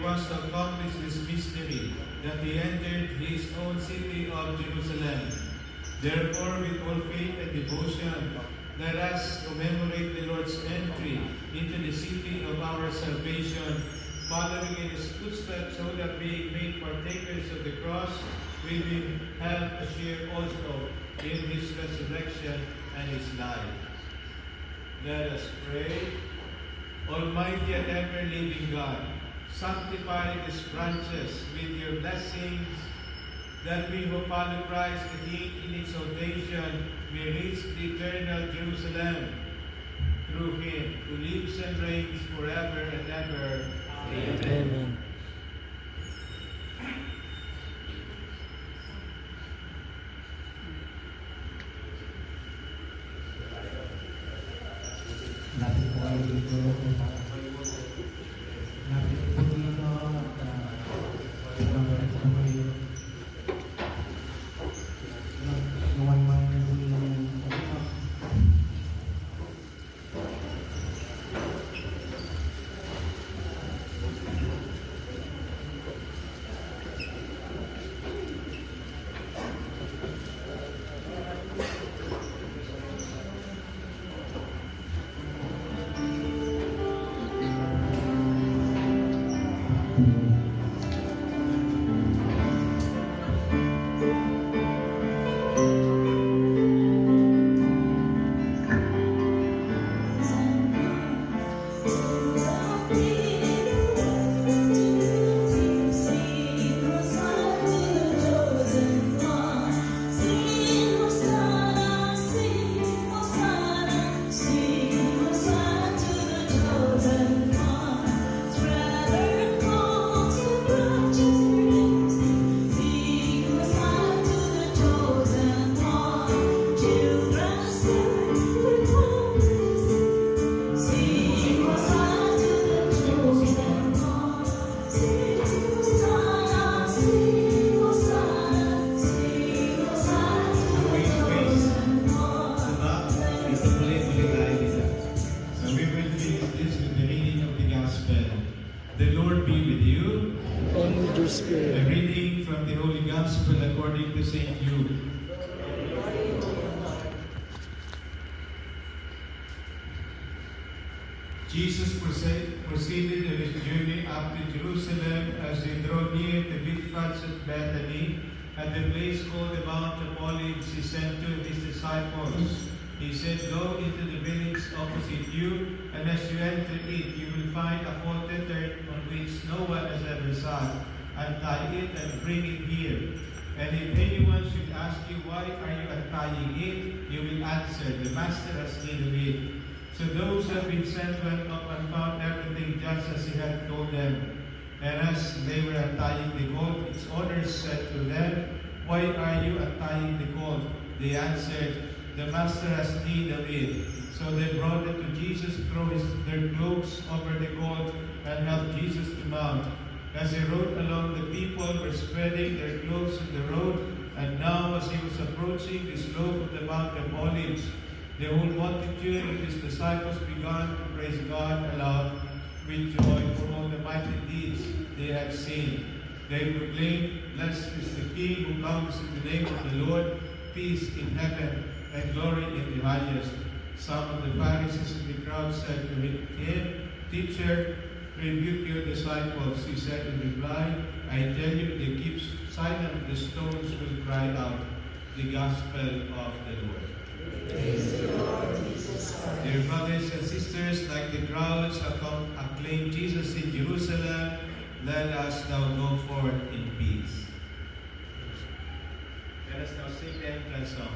it was to accomplish this mystery that he entered his own city of Jerusalem. Therefore, with all faith and devotion, let us commemorate the Lord's entry into the city of our salvation, following in his footsteps, so that being made partakers of the cross, we will have a share also in his resurrection and his life. Let us pray. Almighty and ever-living God, sanctify these branches with your blessings, that we who follow Christ the King in exaltation may reach the eternal Jerusalem through him who lives and reigns forever and ever. Amen. Amen. Lapit po kayo dito. Lapit po dito at ibabarat po kayo. Nawan man yung The Lord be with you. And with your A spirit. reading from the Holy Gospel according to St. Luke. Jesus proceeded on his journey up to Jerusalem. As he drew near the Bethphage of Bethany, at the place called the Mount of Olives, he sent two of his disciples. He said, "Go into the village opposite you, and as you enter it, you will find a colt on which no one has ever sat. Untie it and bring it here. And if anyone should ask you, 'Why are you untying it?' you will answer, 'The Master has need of it.'" So those who had been sent went up and found everything just as he had told them. And as they were untying the colt, its owners said to them, "Why are you untying the colt?" They answered, "The Master has need of it." So they brought it to Jesus, threw their cloaks over the colt, and helped Jesus to mount. As he rode along, the people were spreading their clothes on the road, and now as he was approaching the slope of the Mount of Olives, the whole multitude of his disciples began to praise God aloud with joy for all the mighty deeds they had seen. They proclaimed, "Blessed is the King who comes in the name of the Lord, peace in heaven and glory in the highest." Some of the Pharisees in the crowd said to him, "Teacher, rebuke your disciples." He said in reply, "I tell you, if they keep silent, the stones will cry out." The Gospel of the Lord. Praise the Lord Jesus Christ. Dear brothers and sisters, like the crowds acclaim Jesus in Jerusalem, let us now go forth in peace. Let us now sing the entrance song.